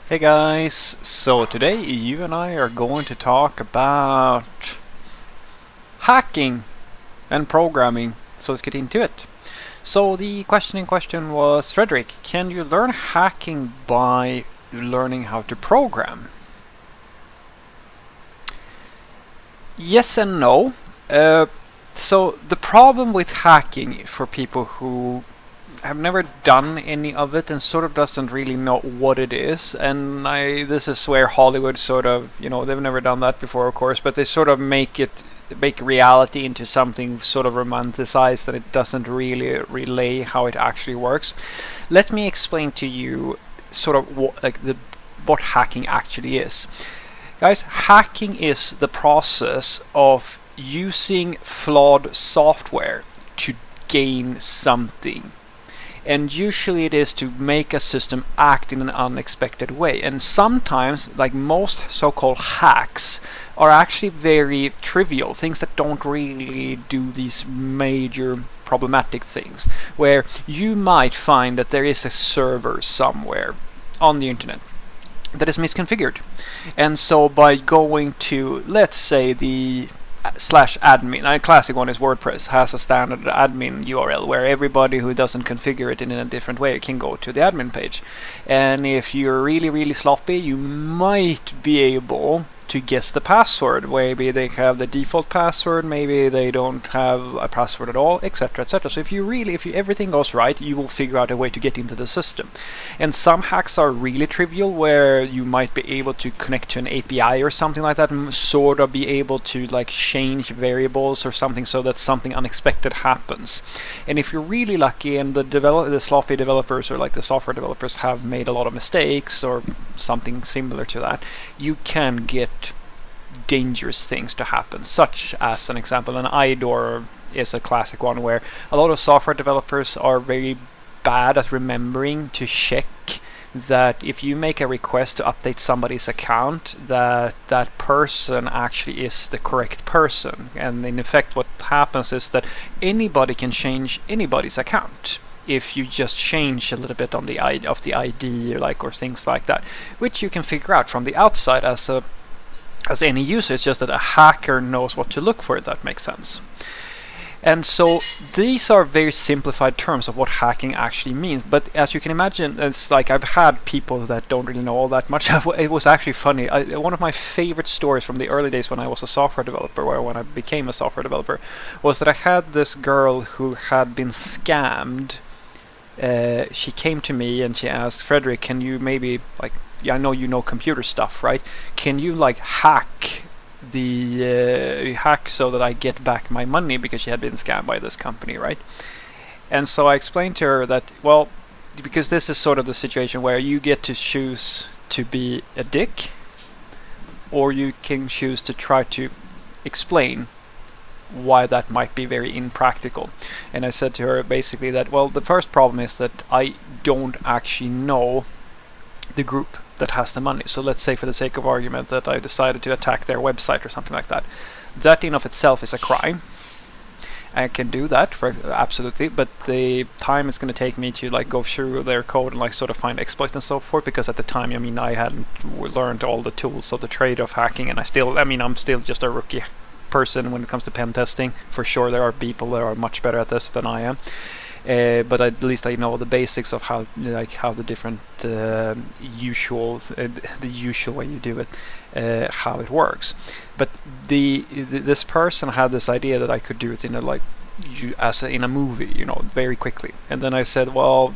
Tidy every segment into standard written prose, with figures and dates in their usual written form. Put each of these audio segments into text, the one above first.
Hey guys, so today you and I are going to talk about hacking and programming. So let's get into it. So the question in question was, Frederick, can you learn hacking by learning how to program? Yes and no. So the problem with hacking for people who have never done any of it and sort of doesn't really know what it is. And this is where Hollywood sort of, they've never done that before, of course, but they sort of make reality into something sort of romanticized that it doesn't really relay how it actually works. Let me explain to you sort of what hacking actually is. Guys, hacking is the process of using flawed software to gain something. And usually it is to make a system act in an unexpected way. And sometimes, like most so-called hacks, are actually very trivial, things that don't really do these major problematic things, where you might find that there is a server somewhere on the internet that is misconfigured. And so by going to, let's say, the /admin. A classic one is WordPress has a standard admin URL where everybody who doesn't configure it in a different way can go to the admin page. And if you're really sloppy, you might be able to guess the password. Maybe they have the default password, maybe they don't have a password at all, etc, etc. So if everything goes right, you will figure out a way to get into the system. And some hacks are really trivial, where you might be able to connect to an API or something like that, and sort of be able to like change variables or something so that something unexpected happens. And if you're really lucky and the sloppy developers or like the software developers have made a lot of mistakes or something similar to that, you can get dangerous things to happen, such as an example, an IDOR is a classic one where a lot of software developers are very bad at remembering to check that if you make a request to update somebody's account, that person actually is the correct person. And in effect what happens is that anybody can change anybody's account if you just change a little bit on the ID or things like that, which you can figure out from the outside as any user. It's just that a hacker knows what to look for, if that makes sense. And so these are very simplified terms of what hacking actually means. But as you can imagine, it's like I've had people that don't really know all that much. It was actually funny. One of my favorite stories from the early days when I was a software developer, or when I became a software developer, was that I had this girl who had been scammed. She came to me and she asked, Frederick, can you maybe, I know you know computer stuff, right? Can you hack so that I get back my money, because she had been scammed by this company, right? And so I explained to her that, well, because this is sort of the situation where you get to choose to be a dick, or you can choose to try to explain why that might be very impractical. And I said to her basically that, well, the first problem is that I don't actually know the group that has the money. So let's say, for the sake of argument, that I decided to attack their website or something like that. That in of itself is a crime. I can do that for absolutely, but the time it's going to take me to go through their code and sort of find exploits and so forth, because at the time, I hadn't learned all the tools of the trade of hacking, and I'm still just a rookie person when it comes to pen testing. For sure, there are people that are much better at this than I am. But at least I know the basics of how the different usual way you do it, how it works. But this person had this idea that I could do it in a movie, very quickly. And then I said, well,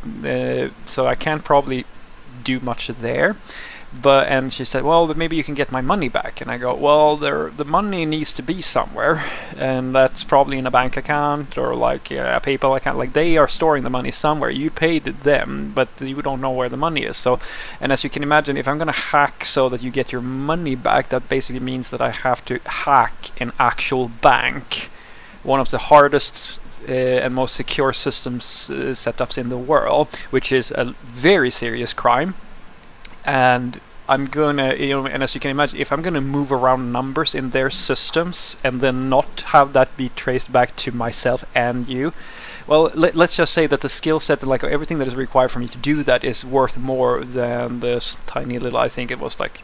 so I can't probably do much there. And she said, well, but maybe you can get my money back. And I go, well, the money needs to be somewhere, and that's probably in a bank account or a PayPal account. They are storing the money somewhere. You paid them, but you don't know where the money is. So, and as you can imagine, if I'm going to hack so that you get your money back, that basically means that I have to hack an actual bank, one of the hardest and most secure systems setups in the world, which is a very serious crime. And I'm gonna, and as you can imagine, if I'm gonna move around numbers in their systems and then not have that be traced back to myself and you, well, let's just say that the skill set, like everything that is required for me to do that, is worth more than this tiny little, I think it was like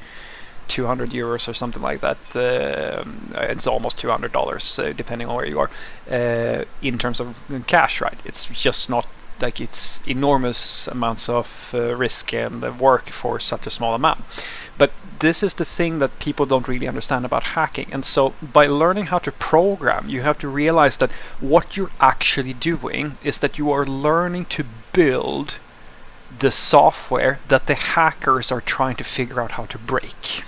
200 euros or something like that. It's almost $200, depending on where you are, in terms of cash, right? It's just not like it's enormous amounts of risk and work for such a small amount. But this is the thing that people don't really understand about hacking. And so by learning how to program, you have to realize that what you're actually doing is that you are learning to build the software that the hackers are trying to figure out how to break.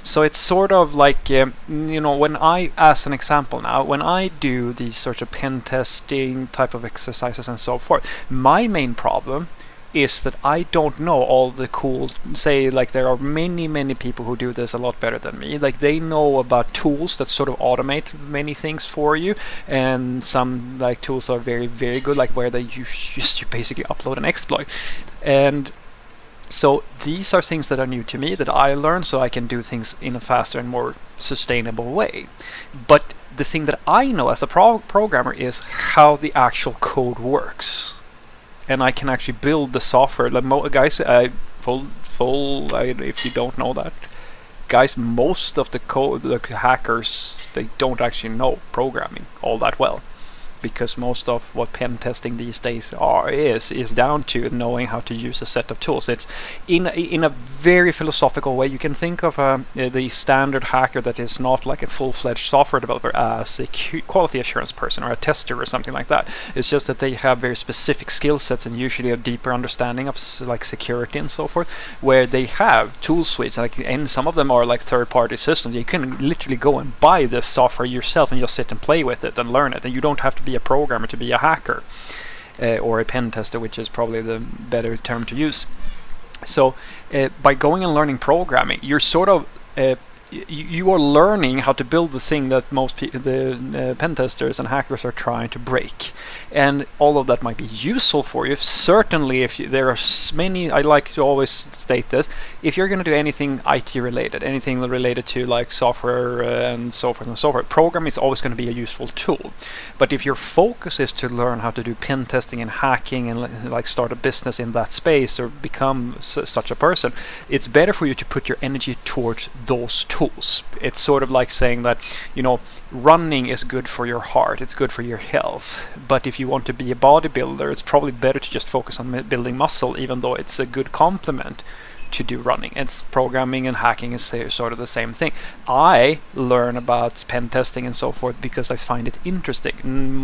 So it's sort of like, when I, as an example now, when I do these sorts of pen testing type of exercises and so forth, my main problem is that I don't know all the cool, say, like there are many people who do this a lot better than me. Like they know about tools that sort of automate many things for you, and some like tools are very good, like where you basically upload an exploit. And so these are things that are new to me that I learned so I can do things in a faster and more sustainable way. But the thing that I know as a programmer is how the actual code works. And I can actually build the software. Like guys, if you don't know that, guys, most of the code, the hackers, they don't actually know programming all that well, because most of what pen testing these days is down to knowing how to use a set of tools. It's in a very philosophical way. You can think of the standard hacker that is not like a full-fledged software developer as a quality assurance person or a tester or something like that. It's just that they have very specific skill sets and usually a deeper understanding of like security and so forth, where they have tool suites, and some of them are like third-party systems. You can literally go and buy this software yourself and just sit and play with it and learn it, and you don't have to be a programmer to be a hacker, or a pen tester, which is probably the better term to use. So by going and learning programming, you're sort of you are learning how to build the thing that most the pen testers and hackers are trying to break, and all of that might be useful for you. Certainly, if there are many, I like to always state this: if you're going to do anything IT related, anything related to like software and so forth, program is always going to be a useful tool. But if your focus is to learn how to do pen testing and hacking and like start a business in that space or become such a person, it's better for you to put your energy towards those tools. It's sort of like saying that, running is good for your heart, it's good for your health. But if you want to be a bodybuilder, it's probably better to just focus on building muscle, even though it's a good complement to do running. It's programming and hacking is sort of the same thing. I learn about pen testing and so forth because I find it interesting.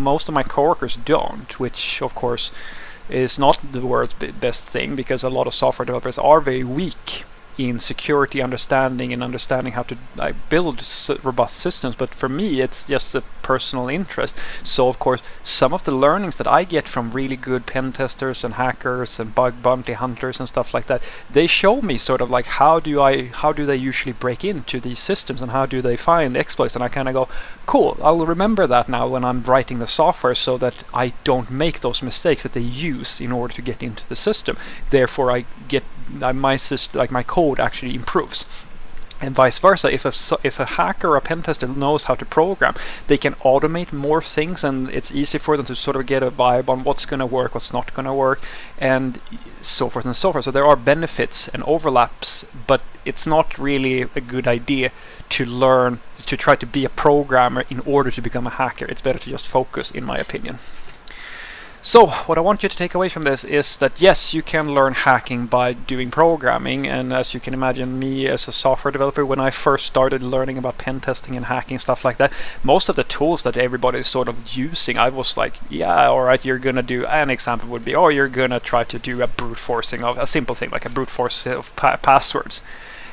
Most of my coworkers don't, which of course is not the world's best thing, because a lot of software developers are very weak in security understanding and understanding how to build robust systems. But for me, it's just a personal interest. So of course, some of the learnings that I get from really good pen testers and hackers and bug bounty hunters and stuff like that, they show me sort of like how do they usually break into these systems and how do they find exploits, and I kind of go, cool, I'll remember that now when I'm writing the software, so that I don't make those mistakes that they use in order to get into the system. Therefore, I get my system, like my code, actually improves. And vice versa, if a hacker or a pen tester knows how to program, they can automate more things, and it's easy for them to sort of get a vibe on what's going to work, what's not going to work, and so forth and so forth. So there are benefits and overlaps, but it's not really a good idea to learn to try to be a programmer in order to become a hacker. It's better to just focus, in my opinion. So what I want you to take away from this is that yes, you can learn hacking by doing programming, and as you can imagine, me as a software developer, when I first started learning about pen testing and hacking, stuff like that, most of the tools that everybody is sort of using, I was like, yeah, alright, you're gonna do, an example would be, oh, you're gonna try to do a brute forcing of a simple thing, like a brute force of passwords.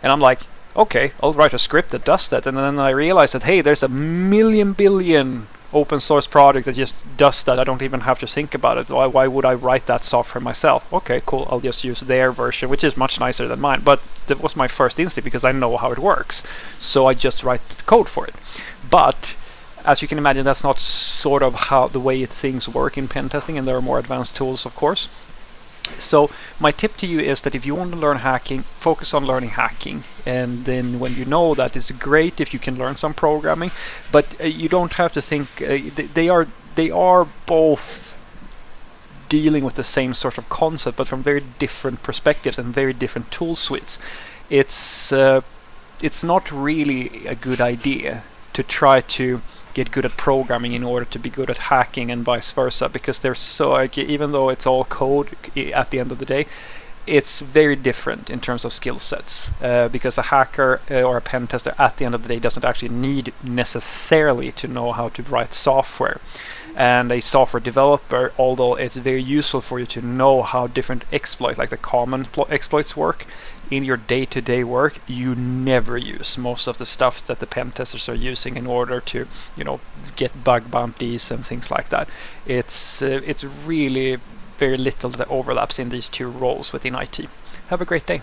And I'm like, okay, I'll write a script that does that, and then I realized that, hey, there's a billion open source project that just does that. I don't even have to think about it. Why would I write that software myself? Okay, cool, I'll just use their version, which is much nicer than mine. But that was my first instinct because I know how it works. So I just write code for it. But as you can imagine, that's not sort of how the way things work in pen testing, and there are more advanced tools, of course. So my tip to you is that if you want to learn hacking, focus on learning hacking, and then when you know that, it's great if you can learn some programming, but you don't have to think they are they are both dealing with the same sort of concept, but from very different perspectives and very different tool suites. It's not really a good idea to try to get good at programming in order to be good at hacking, and vice versa, because they're so, like, even though it's all code at the end of the day, it's very different in terms of skill sets, because a hacker or a pen tester at the end of the day doesn't actually need necessarily to know how to write software. And a software developer, although it's very useful for you to know how different exploits, like the common exploits, work in your day-to-day work, you never use most of the stuff that the pen testers are using in order to, get bug bounties and things like that. It's really very little that overlaps in these two roles within IT. Have a great day.